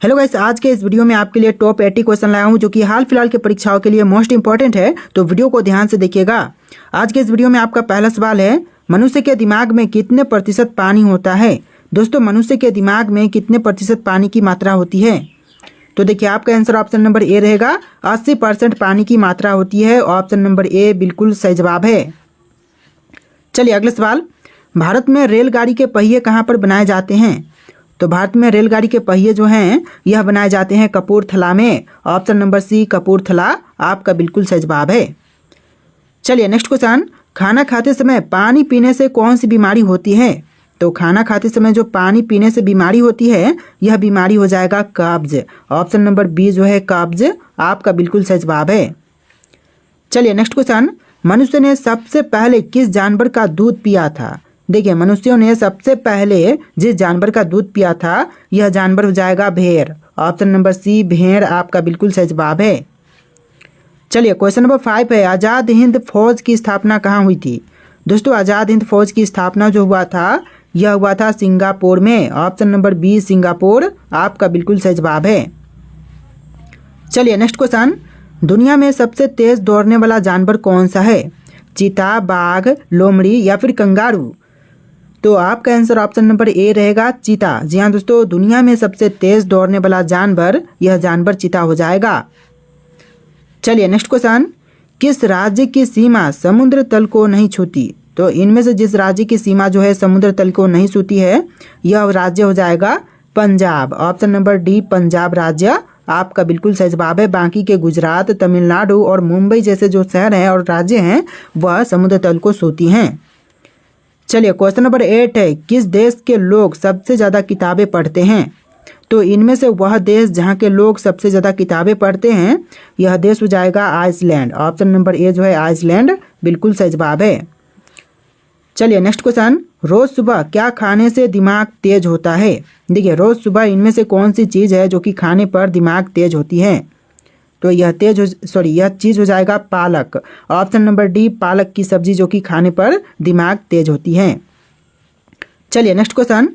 Hello guys, आज के इस वीडियो में आपके लिए टॉप 80 क्वेश्चन लाया हूं जो कि हाल फिलहाल के परीक्षाओं के लिए मोस्ट इंपॉर्टेंट है। तो वीडियो को ध्यान से देखिएगा। आज के इस वीडियो में आपका पहला सवाल है, मनुष्य के दिमाग में कितने प्रतिशत पानी होता है। दोस्तों, मनुष्य के दिमाग में कितने प्रतिशत पानी की मात्रा होती है। तो देखिए, आपका आंसर ऑप्शन नंबर ए रहेगा। 80% पानी की मात्रा होती है। ऑप्शन नंबर ए बिल्कुल सही जवाब है। चलिए अगला सवाल, भारत में रेलगाड़ी के पहिए कहाँ पर बनाए जाते हैं। तो भारत में रेलगाड़ी के पहिए जो हैं यह बनाए जाते हैं कपूरथला में। ऑप्शन नंबर सी कपूरथला आपका बिल्कुल सही जवाब है। चलिए नेक्स्ट क्वेश्चन, खाना खाते समय पानी पीने से कौन सी बीमारी होती है। तो खाना खाते समय जो पानी पीने से बीमारी होती है यह बीमारी हो जाएगा कब्ज। ऑप्शन नंबर बी जो है कब्ज आपका बिल्कुल सही जवाब है। चलिए नेक्स्ट क्वेश्चन, मनुष्य ने सबसे पहले किस जानवर का दूध पिया था। देखिए, मनुष्यों ने सबसे पहले जिस जानवर का दूध पिया था यह जानवर हो जाएगा भेड़। ऑप्शन नंबर सी भेड़ आपका बिल्कुल सही जवाब है। चलिए क्वेश्चन नंबर 5 है, आज़ाद हिंद फौज की स्थापना कहाँ हुई थी। दोस्तों, आज़ाद हिंद फौज की स्थापना जो हुआ था यह हुआ था सिंगापुर में। ऑप्शन नंबर बी सिंगापुर आपका बिल्कुल सही जवाब है। चलिए नेक्स्ट क्वेश्चन, दुनिया में सबसे तेज दौड़ने वाला जानवर कौन सा है। चीता, बाघ, लोमड़ी या फिर कंगारू। तो आपका आंसर ऑप्शन नंबर ए रहेगा चीता। जी हाँ दोस्तों, दुनिया में सबसे तेज दौड़ने वाला जानवर यह जानवर चीता हो जाएगा। चलिए नेक्स्ट क्वेश्चन, किस राज्य की सीमा समुद्र तल को नहीं छूती। तो इनमें से जिस राज्य की सीमा जो है समुद्र तल को नहीं छूती है यह राज्य हो जाएगा Punjab. Option number D Punjab राज्य आपका बिल्कुल सही जवाब है। बाकी के गुजरात, तमिलनाडु और मुंबई जैसे जो शहर हैं और राज्य हैं वह समुद्र तल को छूती हैं। चलिए क्वेश्चन नंबर 8 है, किस देश के लोग सबसे ज़्यादा किताबें पढ़ते हैं। तो इनमें से वह देश जहां के लोग सबसे ज़्यादा किताबें पढ़ते हैं यह देश हो जाएगा आइसलैंड। ऑप्शन नंबर ए जो है आइसलैंड बिल्कुल सही जवाब है। चलिए नेक्स्ट क्वेश्चन, रोज़ सुबह क्या खाने से दिमाग तेज होता है। देखिए, रोज़ सुबह इनमें से कौन सी चीज़ है जो कि खाने पर दिमाग तेज होती है। तो यह यह चीज़ हो जाएगा पालक। ऑप्शन नंबर डी पालक की सब्जी जो कि खाने पर दिमाग तेज होती है। चलिए नेक्स्ट क्वेश्चन,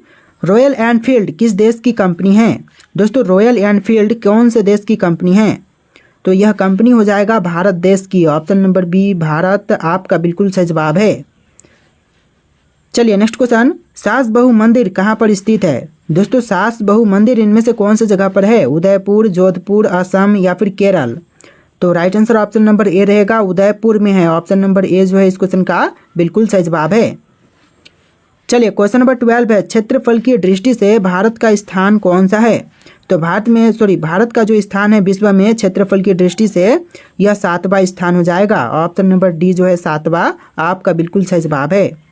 रॉयल एनफील्ड किस देश की कंपनी है। दोस्तों, रॉयल एनफील्ड कौन से देश की कंपनी है। तो यह कंपनी हो जाएगा भारत देश की। ऑप्शन नंबर बी भारत आपका बिल्कुल सही जवाब है। चलिए नेक्स्ट क्वेश्चन, सास बहू मंदिर कहाँ पर स्थित है। दोस्तों, सास बहू मंदिर इनमें से कौन सी जगह पर है। उदयपुर, जोधपुर, असम या फिर केरल। तो राइट आंसर ऑप्शन नंबर ए रहेगा, उदयपुर में है। ऑप्शन नंबर ए जो है इस क्वेश्चन का बिल्कुल सही जवाब है। चलिए क्वेश्चन नंबर 12 है, क्षेत्रफल की दृष्टि से भारत का स्थान कौन सा है। तो भारत का जो स्थान है विश्व में क्षेत्रफल की दृष्टि से यह 7वां स्थान हो जाएगा। ऑप्शन नंबर डी जो है 7वां आपका बिल्कुल सही जवाब है।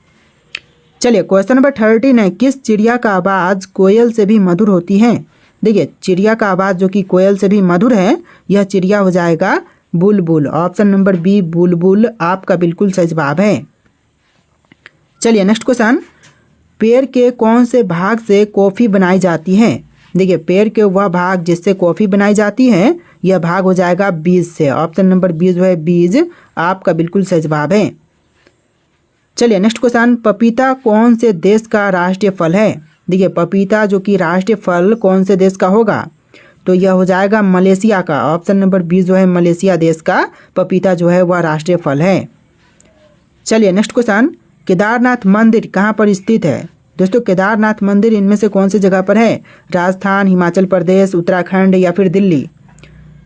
चलिए क्वेश्चन नंबर 13 है, किस चिड़िया का आवाज़ कोयल से भी मधुर होती है। देखिए, चिड़िया का आवाज़ जो कि कोयल से भी मधुर है यह चिड़िया हो जाएगा बुलबुल। ऑप्शन नंबर बी बुलबुल आपका बिल्कुल सही जवाब है। चलिए नेक्स्ट क्वेश्चन, पेड़ के कौन से भाग से कॉफ़ी बनाई जाती है। देखिए, पेड़ के वह भाग जिससे कॉफ़ी बनाई जाती है यह भाग हो जाएगा बीज से। ऑप्शन नंबर बी जो है बीज आपका बिल्कुल सही जवाब है। चलिए नेक्स्ट क्वेश्चन, पपीता कौन से देश का राष्ट्रीय फल है। देखिए, पपीता जो कि राष्ट्रीय फल कौन से देश का होगा। तो यह हो जाएगा मलेशिया का। ऑप्शन नंबर बी जो है मलेशिया देश का पपीता जो है वह राष्ट्रीय फल है। चलिए नेक्स्ट क्वेश्चन, केदारनाथ मंदिर कहाँ पर स्थित है। दोस्तों, केदारनाथ मंदिर इनमें से कौन सी जगह पर है। राजस्थान, हिमाचल प्रदेश, उत्तराखंड या फिर दिल्ली।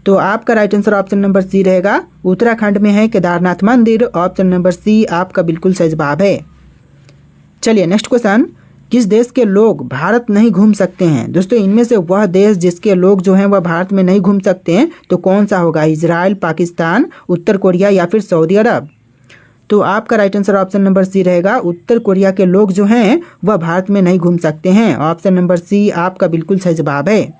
तो आपका right answer option number C रहेगा, उत्तराखंड में है केदारनाथ मंदिर। ऑप्शन नंबर सी आपका बिल्कुल सही जवाब है। चलिए नेक्स्ट क्वेश्चन, किस देश के लोग भारत नहीं घूम सकते हैं। दोस्तों, इनमें से वह देश जिसके लोग जो हैं वह भारत में नहीं घूम सकते हैं तो कौन सा होगा। इजराइल, पाकिस्तान, उत्तर कोरिया या फिर सऊदी अरब। तो आपका right answer option number C रहेगा, उत्तर कोरिया के लोग जो हैं वह भारत में नहीं घूम सकते हैं। ऑप्शन नंबर सी आपका बिल्कुल सही जवाब है।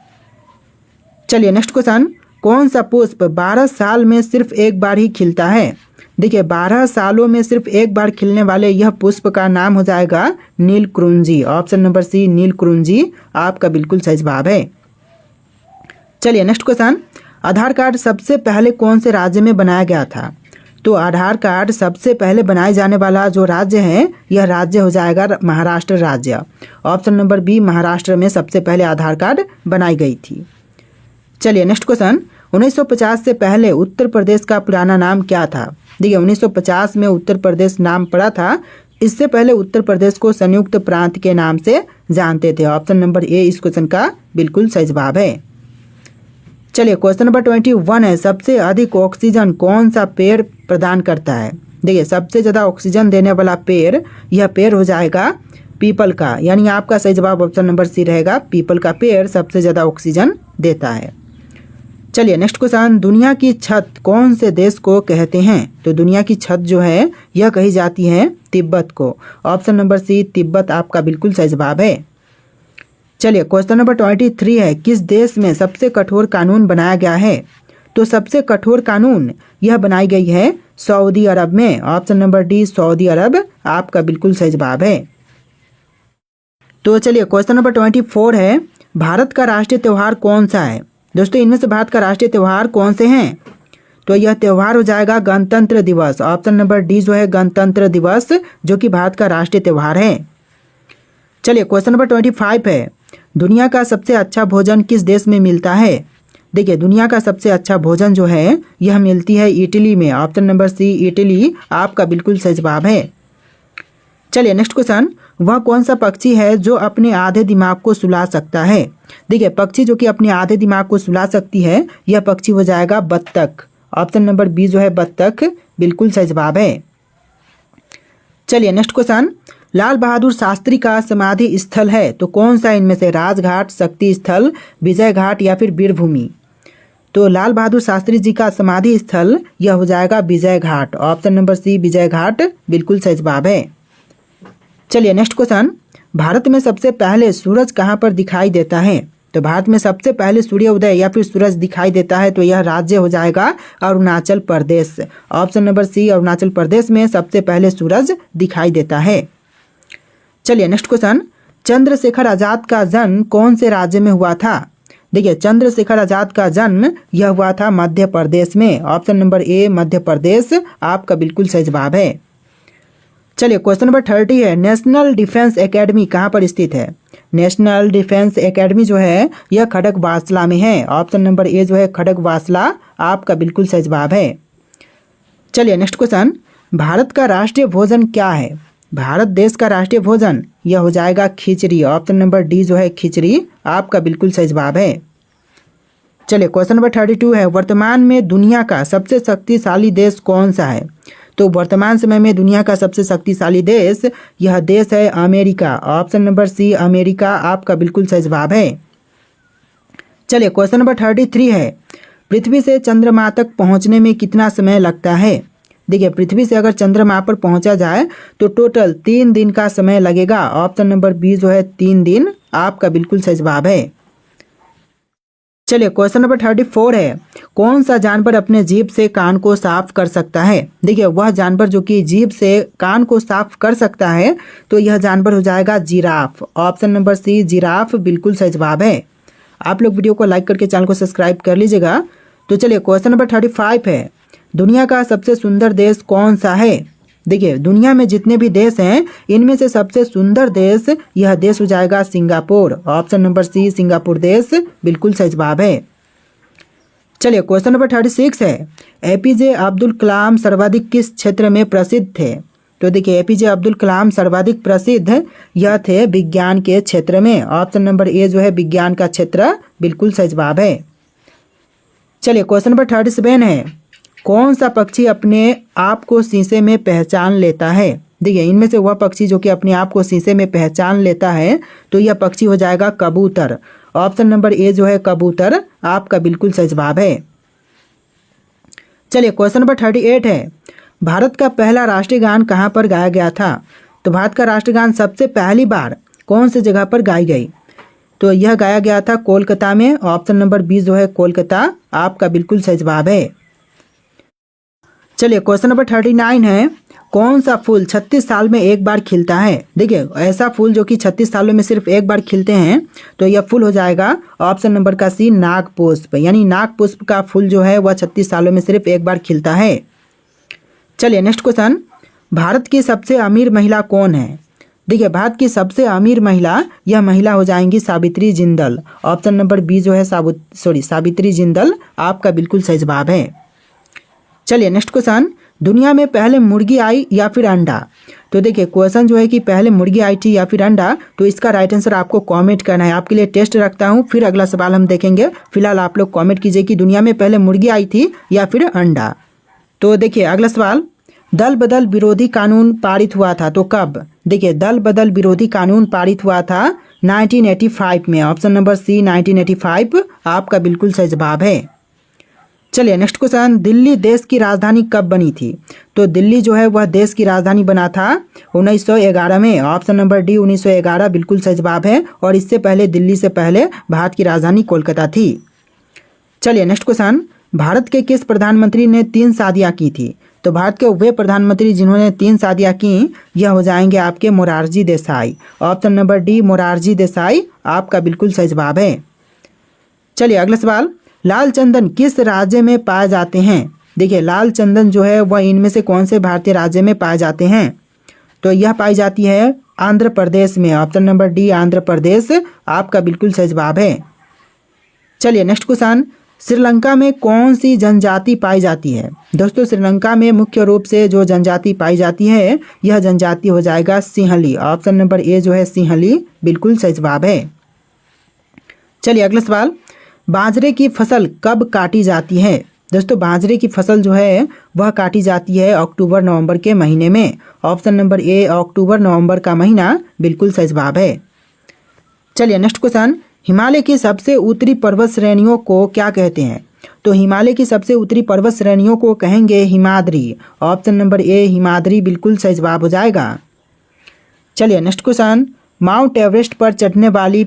चलिए नेक्स्ट क्वेश्चन, कौन सा पुष्प 12 साल में सिर्फ एक बार ही खिलता है। देखिए, 12 सालों में सिर्फ एक बार खिलने वाले यह पुष्प का नाम हो जाएगा नीलकुंजी। ऑप्शन नंबर सी नीलकुंजी आपका बिल्कुल सही जवाब है। चलिए नेक्स्ट क्वेश्चन, आधार कार्ड सबसे पहले कौन से राज्य में बनाया गया था। तो आधार कार्ड सबसे पहले बनाए जाने वाला जो राज्य है यह राज्य हो जाएगा महाराष्ट्र राज्य। ऑप्शन नंबर बी महाराष्ट्र में सबसे पहले आधार कार्ड बनाई गई थी। चलिए नेक्स्ट क्वेश्चन, 1950 से पहले उत्तर प्रदेश का पुराना नाम क्या था? देखिए 1950 में उत्तर प्रदेश नाम पड़ा था। इससे पहले उत्तर प्रदेश को संयुक्त प्रांत के नाम से जानते थे। ऑप्शन नंबर ए इस क्वेश्चन का बिल्कुल सही जवाब है। चलिए क्वेश्चन नंबर 21 है, सबसे अधिक ऑक्सीजन कौन सा पेड़ प्रदान करता है? देखिए सबसे ज़्यादा ऑक्सीजन देने वाला पेड़, यह पेड़ हो जाएगा पीपल का, यानी आपका सही जवाब ऑप्शन नंबर सी रहेगा। पीपल का पेड़ सबसे ज़्यादा ऑक्सीजन देता है। चलिए नेक्स्ट क्वेश्चन, दुनिया की छत कौन से देश को कहते हैं? तो दुनिया की छत जो है यह कही जाती है तिब्बत को। ऑप्शन नंबर सी तिब्बत आपका बिल्कुल सही जवाब है। चलिए क्वेश्चन नंबर 23 है, किस देश में सबसे कठोर कानून बनाया गया है? तो सबसे कठोर कानून यह बनाई गई है सऊदी अरब में। ऑप्शन नंबर डी सऊदी अरब आपका बिल्कुल सही जवाब है। तो चलिए क्वेश्चन नंबर 24 है, भारत का राष्ट्रीय त्यौहार कौन सा है? दोस्तों इनमें से भारत का राष्ट्रीय त्यौहार कौन से हैं? तो यह त्यौहार हो जाएगा गणतंत्र दिवस। ऑप्शन नंबर डी जो है गणतंत्र दिवस, जो कि भारत का राष्ट्रीय त्यौहार है। चलिए क्वेश्चन नंबर 25 है, दुनिया का सबसे अच्छा भोजन किस देश में मिलता है? देखिए दुनिया का सबसे अच्छा भोजन जो है यह मिलती है इटली में। ऑप्शन नंबर सी इटली आपका बिल्कुल सही जवाब है। चलिए नेक्स्ट क्वेश्चन, वह कौन सा पक्षी है जो अपने आधे दिमाग को सुला सकता है? देखिए पक्षी जो कि अपने आधे दिमाग को सुला सकती है, यह पक्षी हो जाएगा बत्तख। ऑप्शन नंबर बी जो है बत्तख बिल्कुल सही जवाब है। चलिए नेक्स्ट क्वेश्चन, लाल बहादुर शास्त्री का समाधि स्थल है तो कौन सा इनमें से? राजघाट, शक्ति स्थल, विजय घाट या फिर वीरभूमि? तो लाल बहादुर शास्त्री जी का समाधि स्थल यह हो जाएगा विजय घाट। ऑप्शन नंबर सी विजय घाट बिल्कुल सही जवाब है। चलिए नेक्स्ट क्वेश्चन, भारत में सबसे पहले सूरज कहाँ पर दिखाई देता है? तो भारत में सबसे पहले सूर्योदय या फिर सूरज दिखाई देता है तो यह राज्य हो जाएगा अरुणाचल प्रदेश। ऑप्शन नंबर सी अरुणाचल प्रदेश में सबसे पहले सूरज दिखाई देता है। चलिए नेक्स्ट क्वेश्चन, चंद्रशेखर आजाद का जन्म कौन से राज्य में हुआ था? देखिए चंद्रशेखर आजाद का जन्म यह हुआ था मध्य प्रदेश में। ऑप्शन नंबर ए मध्य प्रदेश आपका बिल्कुल सही जवाब है। चलिए क्वेश्चन नंबर 30 है, नेशनल डिफेंस एकेडमी कहाँ पर स्थित है? नेशनल डिफेंस एकेडमी जो है यह खड़गवासला में है। ऑप्शन नंबर ए जो है खड़गवासला आपका बिल्कुल सही जवाब है। चलिए नेक्स्ट क्वेश्चन, भारत का राष्ट्रीय भोजन क्या है? भारत देश का राष्ट्रीय भोजन यह हो जाएगा खिचड़ी। ऑप्शन नंबर डी जो है खिचड़ी आपका बिल्कुल सही जवाब है। चलिए क्वेश्चन नंबर 32 है, वर्तमान में दुनिया का सबसे शक्तिशाली देश कौन सा है? तो वर्तमान समय में दुनिया का सबसे शक्तिशाली देश यह देश है America. Option number C America आपका बिल्कुल सही जवाब है। चलिए क्वेश्चन नंबर 33 है, पृथ्वी से चंद्रमा तक पहुंचने में कितना समय लगता है? देखिए पृथ्वी से अगर चंद्रमा पर पहुंचा जाए तो टोटल 3 दिन का समय लगेगा। ऑप्शन नंबर बी जो है 3 दिन आपका बिल्कुल सही जवाब है। चलिए क्वेश्चन नंबर 34 है, कौन सा जानवर अपने जीभ से कान को साफ कर सकता है? देखिए वह जानवर जो कि जीभ से कान को साफ कर सकता है तो यह जानवर हो जाएगा giraffe. Option number C giraffe बिल्कुल सही जवाब है। आप लोग वीडियो को लाइक करके चैनल को सब्सक्राइब कर लीजिएगा। तो चलिए क्वेश्चन नंबर 35 है, दुनिया का सबसे सुंदर देश कौन सा है? देखिए दुनिया में जितने भी देश हैं इनमें से सबसे सुंदर देश यह देश हो जाएगा Singapore. Option number C Singapore देश बिल्कुल सही जवाब है। चलिए क्वेश्चन नंबर 36 है, एपीजे अब्दुल कलाम सर्वाधिक किस क्षेत्र में प्रसिद्ध थे? तो देखिए एपीजे अब्दुल कलाम सर्वाधिक प्रसिद्ध यह थे विज्ञान के क्षेत्र में। ऑप्शन नंबर ए जो है विज्ञान का क्षेत्र बिल्कुल सही जवाब है। चलिए क्वेश्चन नंबर 37 है, कौन सा पक्षी अपने आप को शीशे में पहचान लेता है? देखिए इनमें से वह पक्षी जो कि अपने आप को शीशे में पहचान लेता है तो यह पक्षी हो जाएगा कबूतर। ऑप्शन नंबर ए जो है कबूतर आपका बिल्कुल सही जवाब है। चलिए क्वेश्चन नंबर 38 है, भारत का पहला राष्ट्रीय गान कहाँ पर गाया गया था? तो भारत का राष्ट्रीय गान सबसे पहली बार कौन सी जगह पर गाई गई? तो यह गाया गया था कोलकाता में। ऑप्शन नंबर बी जो है कोलकाता आपका बिल्कुल सही जवाब है। चलिए क्वेश्चन नंबर 39 है, कौन सा फूल 36 साल में एक बार खिलता है? देखिए ऐसा फूल जो कि 36 सालों में सिर्फ एक बार खिलते हैं तो यह फूल हो जाएगा ऑप्शन नंबर का सी नागपुष्प। यानी नागपुष्प का फूल जो है वह 36 सालों में सिर्फ एक बार खिलता है। चलिए नेक्स्ट क्वेश्चन, भारत की सबसे अमीर महिला कौन है? देखिए भारत की सबसे अमीर महिला, यह महिला हो जाएंगी Savitri Jindal. Option number B जो है सावित्री जिंदल आपका बिल्कुल सही जवाब है। चलिए नेक्स्ट क्वेश्चन, दुनिया में पहले मुर्गी आई या फिर अंडा? तो देखिए क्वेश्चन जो है कि पहले मुर्गी आई थी या फिर अंडा, तो इसका राइट आंसर आपको कमेंट करना है। आपके लिए टेस्ट रखता हूँ, फिर अगला सवाल हम देखेंगे। फिलहाल आप लोग कमेंट कीजिए कि दुनिया में पहले मुर्गी आई थी या फिर अंडा। तो देखिए अगला सवाल, दल बदल विरोधी कानून पारित हुआ था तो कब? देखिए दल बदल विरोधी कानून पारित हुआ था 1985 में। ऑप्शन नंबर सी 1985 आपका बिल्कुल सही जवाब है। चलिए नेक्स्ट क्वेश्चन, दिल्ली देश की राजधानी कब बनी थी? तो दिल्ली जो है वह देश की राजधानी बना था 1911 में। ऑप्शन नंबर डी 1911 बिल्कुल सही जवाब है। और इससे पहले दिल्ली से पहले भारत की राजधानी कोलकाता थी। चलिए नेक्स्ट क्वेश्चन, भारत के किस प्रधानमंत्री ने 3 शादियां की थी? तो भारत के वे प्रधानमंत्री जिन्होंने 3 शादियां की, यह हो जाएंगे आपके Morarji Desai. Option number D Morarji Desai आपका बिल्कुल सही जवाब है। चलिए अगला सवाल, लाल चंदन किस राज्य में पाए जाते हैं? देखिए लाल चंदन जो है वह इनमें से कौन से भारतीय राज्य में पाए जाते हैं? तो यह पाई जाती है आंध्र प्रदेश में। Option number D Andhra Pradesh आपका बिल्कुल सही जवाब है। चलिए नेक्स्ट क्वेश्चन, श्रीलंका में कौन सी जनजाति पाई जाती है? दोस्तों श्रीलंका में मुख्य रूप से जो जनजाति पाई जाती है, यह जनजाति हो जाएगा सिंहली। ऑप्शन नंबर ए जो है सिंहली बिल्कुल सही जवाब है। चलिए अगला सवाल, बाजरे की फसल कब काटी जाती है? दोस्तों बाजरे की फसल जो है वह काटी जाती है अक्टूबर नवंबर के महीने में। ऑप्शन नंबर ए अक्टूबर नवंबर का महीना बिल्कुल सही जवाब है। चलिए नेक्स्ट क्वेश्चन, हिमालय की सबसे उत्तरी पर्वत श्रेणियों को क्या कहते हैं? तो हिमालय की सबसे उत्तरी पर्वत श्रेणियों को कहेंगे हिमाद्री। ऑप्शन नंबर ए हिमाद्री बिल्कुल सही जवाब हो जाएगा। चलिए नेक्स्ट क्वेश्चन, माउंट एवरेस्ट पर चढ़ने वाली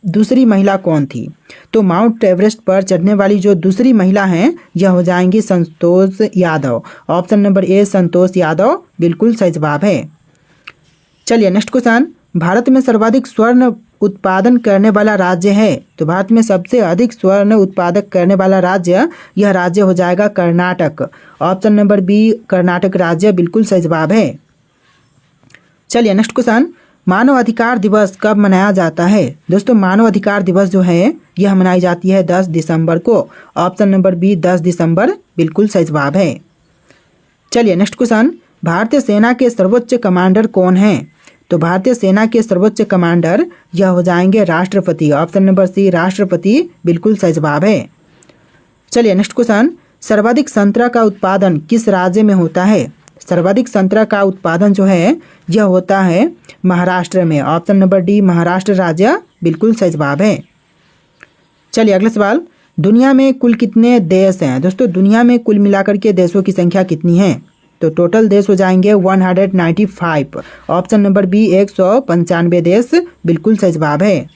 दूसरी महिला कौन थी? तो माउंट एवरेस्ट पर चढ़ने वाली जो दूसरी महिला हैं, यह हो जाएंगी संतोष यादव। ऑप्शन नंबर ए संतोष यादव बिल्कुल सही जवाब है। चलिए नेक्स्ट क्वेश्चन, भारत में सर्वाधिक स्वर्ण उत्पादन करने वाला राज्य है? तो भारत में सबसे अधिक स्वर्ण उत्पादक करने वाला राज्य, यह राज्य हो जाएगा Karnataka. Option number B Karnataka राज्य बिल्कुल सही जवाब है। चलिए नेक्स्ट क्वेश्चन, मानव अधिकार दिवस कब मनाया जाता है? दोस्तों मानव अधिकार दिवस जो है यह मनाई जाती है 10 दिसंबर को। ऑप्शन नंबर बी 10 दिसंबर बिल्कुल सही जवाब है। चलिए नेक्स्ट क्वेश्चन, भारतीय सेना के सर्वोच्च कमांडर कौन हैं? तो भारतीय सेना के सर्वोच्च कमांडर यह हो जाएंगे राष्ट्रपति। ऑप्शन नंबर सी राष्ट्रपति बिल्कुल सही जवाब है। चलिए नेक्स्ट क्वेश्चन, सर्वाधिक संतरा का उत्पादन किस राज्य में होता है? सर्वाधिक संतरा का उत्पादन जो है यह होता है महाराष्ट्र में। ऑप्शन नंबर डी महाराष्ट्र राज्य बिल्कुल सही जवाब है। चलिए अगला सवाल, दुनिया में कुल कितने देश हैं? दोस्तों दुनिया में कुल मिलाकर के देशों की संख्या कितनी है? तो टोटल देश हो जाएंगे 195। ऑप्शन नंबर बी 195 देश बिल्कुल सही जवाब है।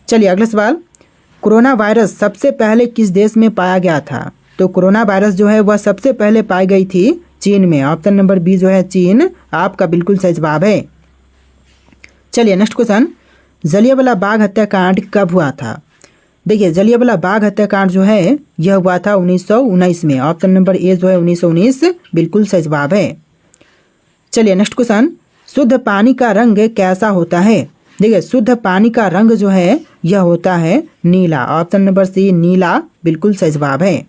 चलिए अगला सवाल, कोरोना वायरस सबसे पहले किस देश में पाया गया था? तो कोरोना वायरस जो है वह सबसे पहले पाई गई थी चीन में। ऑप्शन नंबर बी जो है चीन आपका बिल्कुल सही जवाब है। चलिए नेक्स्ट क्वेश्चन, जलियांवाला बाग हत्याकांड कब हुआ था? देखिए जलियांवाला बाग हत्याकांड जो है यह हुआ था 1919 में। ऑप्शन नंबर ए जो है 1919 बिल्कुल सही जवाब है। चलिए नेक्स्ट क्वेश्चन, शुद्ध पानी का रंग कैसा होता है? देखिए शुद्ध पानी का रंग जो है यह होता है नीला। ऑप्शन नंबर सी नीला बिल्कुल सही जवाब है।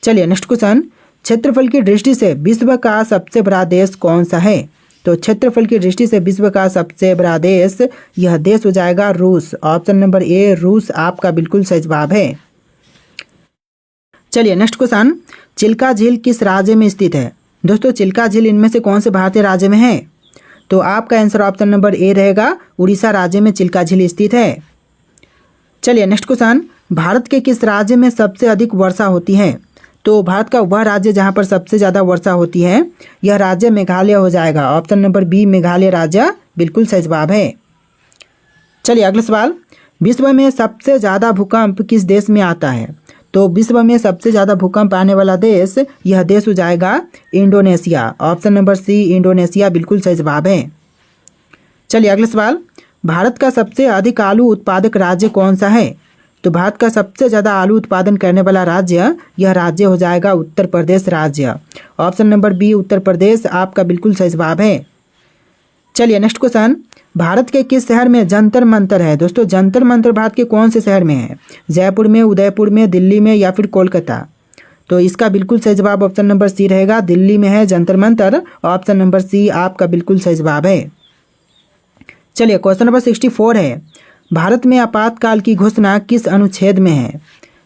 चलिए नेक्स्ट क्वेश्चन, क्षेत्रफल की दृष्टि से विश्व का सबसे बड़ा देश कौन सा है? तो क्षेत्रफल की दृष्टि से विश्व का सबसे बड़ा देश, यह देश हो जाएगा रूस। ऑप्शन नंबर ए रूस आपका बिल्कुल सही जवाब है। चलिए नेक्स्ट क्वेश्चन, चिल्का झील किस राज्य में स्थित है? दोस्तों चिल्का झील इनमें से कौन से भारतीय राज्य में है? तो आपका आंसर ऑप्शन नंबर ए रहेगा, उड़ीसा राज्य में चिल्का झील स्थित है। चलिए नेक्स्ट क्वेश्चन, भारत के किस राज्य में सबसे अधिक वर्षा होती है? तो भारत का वह राज्य जहां पर सबसे ज़्यादा वर्षा होती है, यह राज्य मेघालय हो जाएगा। ऑप्शन नंबर बी मेघालय राज्य बिल्कुल सही जवाब है। चलिए अगला सवाल, विश्व में सबसे ज़्यादा भूकंप किस देश में आता है? तो विश्व में सबसे ज़्यादा भूकंप आने वाला देश, यह देश हो जाएगा Indonesia. Option number C Indonesia बिल्कुल सही जवाब है। चलिए अगला सवाल, भारत का सबसे अधिक आलू उत्पादक राज्य कौन सा है? तो भारत का सबसे ज़्यादा आलू उत्पादन करने वाला राज्य, यह राज्य हो जाएगा उत्तर प्रदेश राज्य। Option number B Uttar Pradesh आपका बिल्कुल सही जवाब है। चलिए नेक्स्ट क्वेश्चन, भारत के किस शहर में जंतर मंतर है? दोस्तों जंतर मंतर भारत के कौन से शहर में है? जयपुर में, उदयपुर में, दिल्ली में या फिर कोलकाता? तो इसका बिल्कुल सही जवाब ऑप्शन नंबर सी रहेगा, दिल्ली में है Jantar Mantar. Option number C आपका बिल्कुल सही जवाब है। चलिए क्वेश्चन नंबर 64 है, भारत में आपातकाल की घोषणा किस अनुच्छेद में है?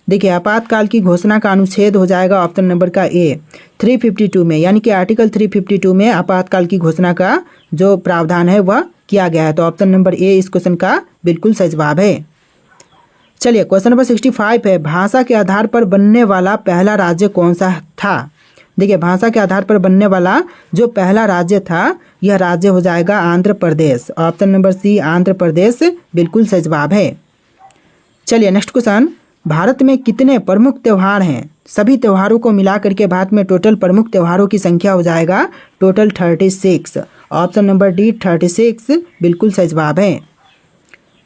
देखिए आपातकाल की घोषणा का अनुच्छेद हो जाएगा ऑप्शन नंबर का ए 352 में, यानी कि आर्टिकल 352 में आपातकाल की घोषणा का जो प्रावधान है वह किया गया है। तो ऑप्शन नंबर ए इस क्वेश्चन का बिल्कुल सही जवाब है। चलिए क्वेश्चन नंबर 65 है, भाषा के आधार पर बनने वाला पहला राज्य कौन सा था? देखिए भाषा के आधार पर बनने वाला जो पहला राज्य था यह राज्य हो जाएगा आंध्र प्रदेश। ऑप्शन नंबर सी आंध्र प्रदेश बिल्कुल सही जवाब है। चलिए नेक्स्ट क्वेश्चन, भारत में कितने प्रमुख त्यौहार हैं? सभी त्योहारों को मिला करके भारत में टोटल प्रमुख त्योहारों की संख्या हो जाएगा टोटल 36। ऑप्शन नंबर डी 36 बिल्कुल सही जवाब है।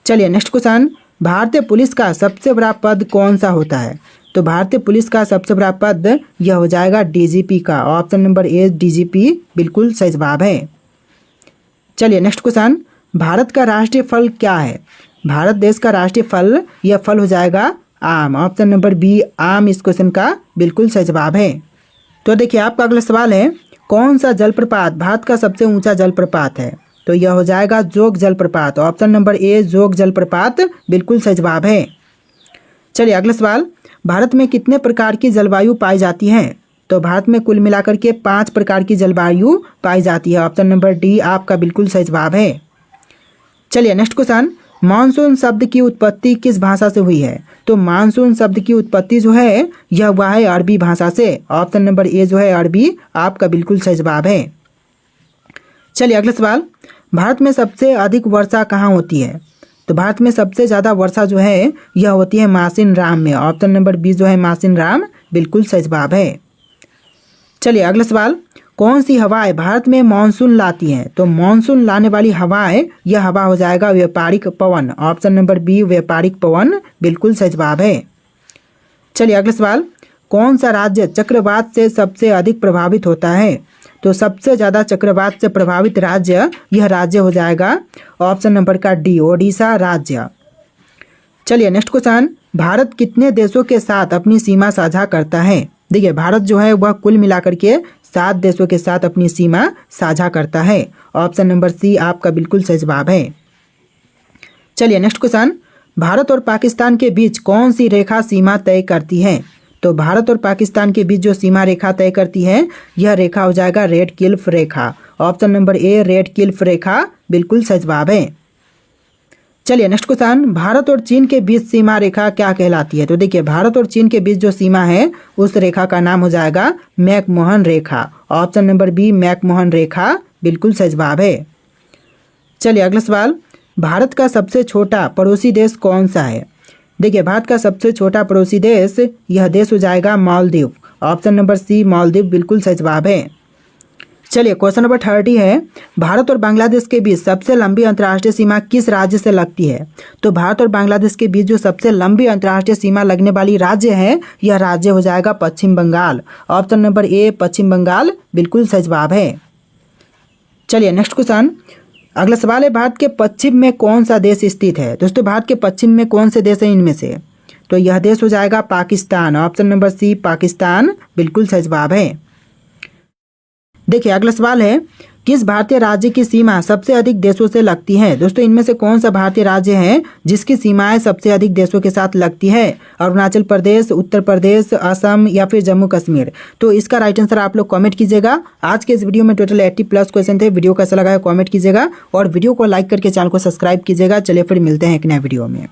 चलिए नेक्स्ट क्वेश्चन, भारतीय पुलिस का सबसे बड़ा पद कौन सा होता है? तो भारतीय पुलिस का सबसे बड़ा पद यह हो जाएगा डीजीपी का। ऑप्शन नंबर ए डीजीपी बिल्कुल सही जवाब है। चलिए नेक्स्ट क्वेश्चन, भारत का राष्ट्रीय फल क्या है? भारत देश का राष्ट्रीय फल यह फल हो जाएगा आम। ऑप्शन नंबर बी आम इस क्वेश्चन का बिल्कुल सही जवाब है। तो देखिए आपका अगला सवाल है, कौन सा जलप्रपात भारत का सबसे ऊंचा जलप्रपात है? तो यह हो जाएगा जोग जलप्रपात। ऑप्शन नंबर ए जोग जलप्रपात बिल्कुल सही जवाब है। चलिए अगला सवाल, भारत में कितने प्रकार की जलवायु पाई जाती है? तो भारत में कुल मिलाकर के 5 प्रकार की जलवायु पाई जाती है। ऑप्शन नंबर डी आपका बिल्कुल सही जवाब है। चलिए नेक्स्ट क्वेश्चन, मानसून शब्द की उत्पत्ति किस भाषा से हुई है? तो मानसून शब्द की उत्पत्ति जो है यह हुआ है अरबी भाषा से। ऑप्शन नंबर ए जो है अरबी आपका बिल्कुल सही जवाब है। चलिए अगला सवाल, भारत में सबसे अधिक वर्षा कहाँ होती है? तो भारत में सबसे ज़्यादा वर्षा जो है यह होती है मासिन राम में। ऑप्शन नंबर बी जो है मासिन राम बिल्कुल सही जवाब है। चलिए अगला सवाल, कौन सी हवाएं भारत में मानसून लाती हैं? तो मानसून लाने वाली हवाएं यह हवा हो जाएगा व्यापारिक पवन। ऑप्शन नंबर बी व्यापारिक पवन बिल्कुल सही जवाब है। चलिए अगला सवाल, कौन सा राज्य चक्रवात से सबसे अधिक प्रभावित होता है? तो सबसे ज़्यादा चक्रवात से प्रभावित राज्य यह राज्य हो जाएगा ऑप्शन नंबर का डी ओडिशा राज्य। चलिए नेक्स्ट क्वेश्चन, भारत कितने देशों के साथ अपनी सीमा साझा करता है? देखिए भारत जो है वह कुल मिलाकर के 7 देशों के साथ अपनी सीमा साझा करता है। ऑप्शन नंबर सी आपका बिल्कुल सही जवाब है। चलिए नेक्स्ट क्वेश्चन, भारत और पाकिस्तान के बीच कौन सी रेखा सीमा तय करती है? तो भारत और पाकिस्तान के बीच जो सीमा रेखा तय करती है यह रेखा हो जाएगा रेड क्लिफ रेखा। Option number A Radcliffe रेखा बिल्कुल सही जवाब है। चलिए नेक्स्ट क्वेश्चन, भारत और चीन के बीच सीमा रेखा क्या कहलाती है? तो देखिए भारत और चीन के बीच जो सीमा है उस रेखा का नाम हो जाएगा मैकमोहन रेखा। ऑप्शन नंबर बी मैकमोहन रेखा बिल्कुल सही जवाब है। चलिए अगला सवाल, भारत का सबसे छोटा पड़ोसी देश कौन सा है? देखिए भारत का सबसे छोटा पड़ोसी देश यह देश हो जाएगा Maldives. Option number C Maldives बिल्कुल सही जवाब है। चलिए क्वेश्चन नंबर 30 है, भारत और बांग्लादेश के बीच सबसे लंबी अंतर्राष्ट्रीय सीमा किस राज्य से लगती है? तो भारत और बांग्लादेश के बीच जो सबसे लंबी अंतर्राष्ट्रीय सीमा लगने वाली राज्य है यह राज्य हो जाएगा पश्चिम बंगाल। ऑप्शन नंबर ए पश्चिम बंगाल बिल्कुल सही जवाब है। चलिए नेक्स्ट क्वेश्चन, अगला सवाल है, भारत के पश्चिम में कौन सा देश स्थित है? दोस्तों भारत के पश्चिम में कौन से देश हैं इनमें से? तो यह देश हो जाएगा Pakistan. Option number C Pakistan बिल्कुल सही जवाब है। देखिए अगला सवाल है, किस भारतीय राज्य की सीमा सबसे अधिक देशों से लगती है? दोस्तों इनमें से कौन सा भारतीय राज्य है जिसकी सीमाएं सबसे अधिक देशों के साथ लगती है? अरुणाचल प्रदेश, उत्तर प्रदेश, असम या फिर जम्मू कश्मीर? तो इसका राइट आंसर आप लोग कमेंट कीजिएगा। आज के इस वीडियो में टोटल 80+ क्वेश्चन थे। वीडियो कैसा लगा है कमेंट कीजिएगा और वीडियो को लाइक करके चैनल को सब्सक्राइब कीजिएगा। चलिए फिर मिलते हैं एक नए वीडियो में।